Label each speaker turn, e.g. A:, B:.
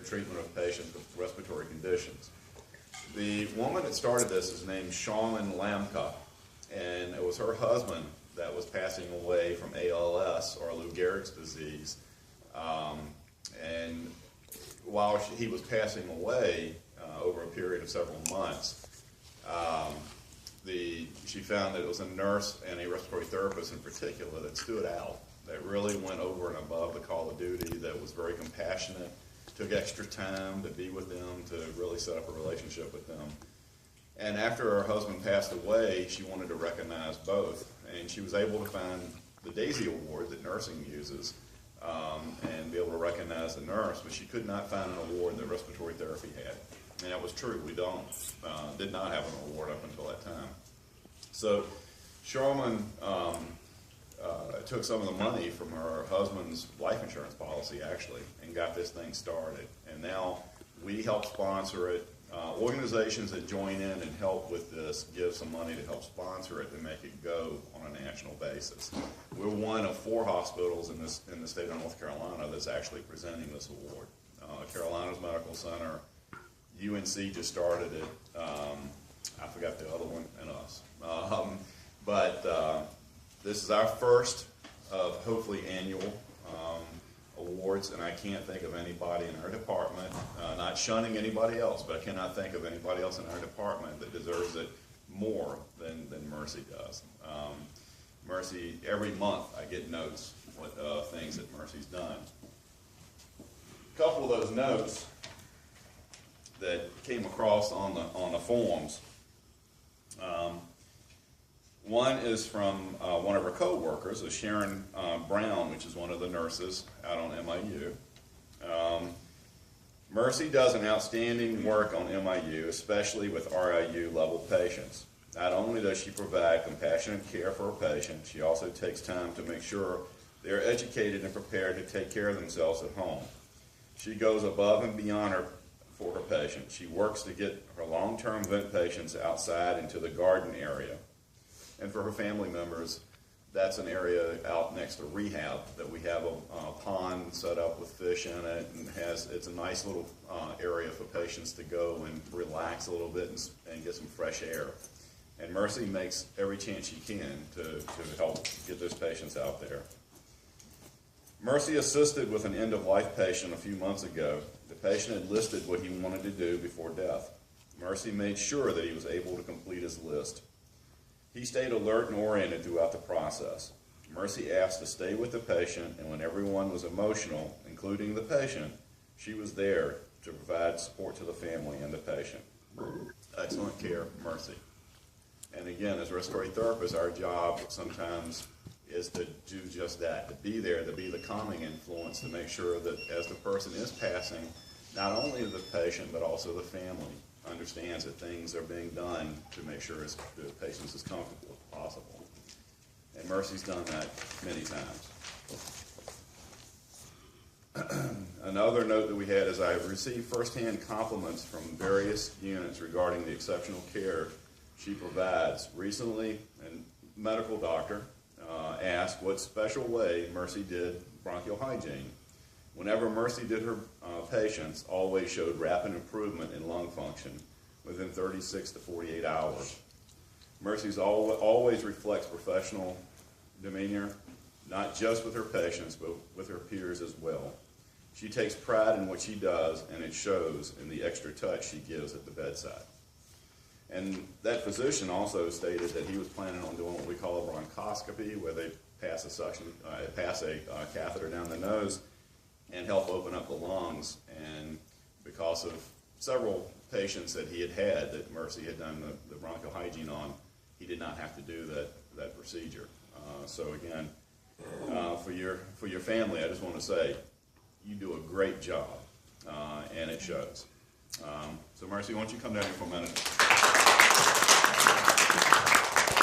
A: treatment of patients with respiratory conditions. The woman that started this is named Shaman Lamka, and it was her husband that was passing away from ALS, or Lou Gehrig's disease. And while he was passing away over a period of several months, she found that it was a nurse and a respiratory therapist in particular that stood out, that really went over and above the call of duty, that was very compassionate, took extra time to be with them, to really set up a relationship with them. And after her husband passed away, she wanted to recognize both, and she was able to find the Daisy Award that nursing uses, and be able to recognize the nurse, but she could not find an award that respiratory therapy had. And that was true. We did not have an award up until that time. So Sherman took some of the money from her husband's life insurance policy, actually, and got this thing started. And now we help sponsor it. Organizations that join in and help with this give some money to help sponsor it to make it go on a national basis. We're one of 4 hospitals in the state of North Carolina that's actually presenting this award. Carolinas Medical Center, UNC just started it. I forgot the other one, and us. But this is our first of hopefully annual awards, and I can't think of anybody in our department, not shunning anybody else, but I cannot think of anybody else in our department that deserves it more than Mercy does. Mercy, every month I get notes with things that Mercy's done. A couple of those notes that came across on the forums. One is from one of her co-workers, Sharon Brown, which is one of the nurses out on MIU. Mercy does an outstanding work on MIU, especially with RIU level patients. Not only does she provide compassionate care for her patients, she also takes time to make sure they are educated and prepared to take care of themselves at home. She goes above and beyond for her patients. She works to get her long-term vent patients outside into the garden area. And for her family members, that's an area out next to rehab that we have a pond set up with fish in it, and it's a nice little area for patients to go and relax a little bit and get some fresh air. And Mercy makes every chance she can to help get those patients out there. Mercy assisted with an end-of-life patient a few months ago. The patient had listed what he wanted to do before death. Mercy made sure that he was able to complete his list. He stayed alert and oriented throughout the process. Mercy asked to stay with the patient, and when everyone was emotional, including the patient, she was there to provide support to the family and the patient. Excellent care, Mercy. And again, as respiratory therapists, our job sometimes is to do just that, to be there, to be the calming influence, to make sure that as the person is passing, not only the patient, but also the family understands that things are being done to make sure the patient is as comfortable as possible. And Mercy's done that many times. Another note that we had is I have received firsthand compliments from various units regarding the exceptional care she provides. Recently, a medical doctor asked what special way Mercy did bronchial hygiene. Whenever Mercy did her patients, always showed rapid improvement in lung function within 36 to 48 hours. Mercy's always reflects professional demeanor, not just with her patients, but with her peers as well. She takes pride in what she does, and it shows in the extra touch she gives at the bedside. And that physician also stated that he was planning on doing what we call a bronchoscopy, where they pass a catheter down the nose and help open up the lungs. And because of several patients that he had that Mercy had done the bronchial hygiene on, he did not have to do that procedure. So again, for your family, I just want to say, you do a great job, and it shows. So Mercy, why don't you come down here for a minute?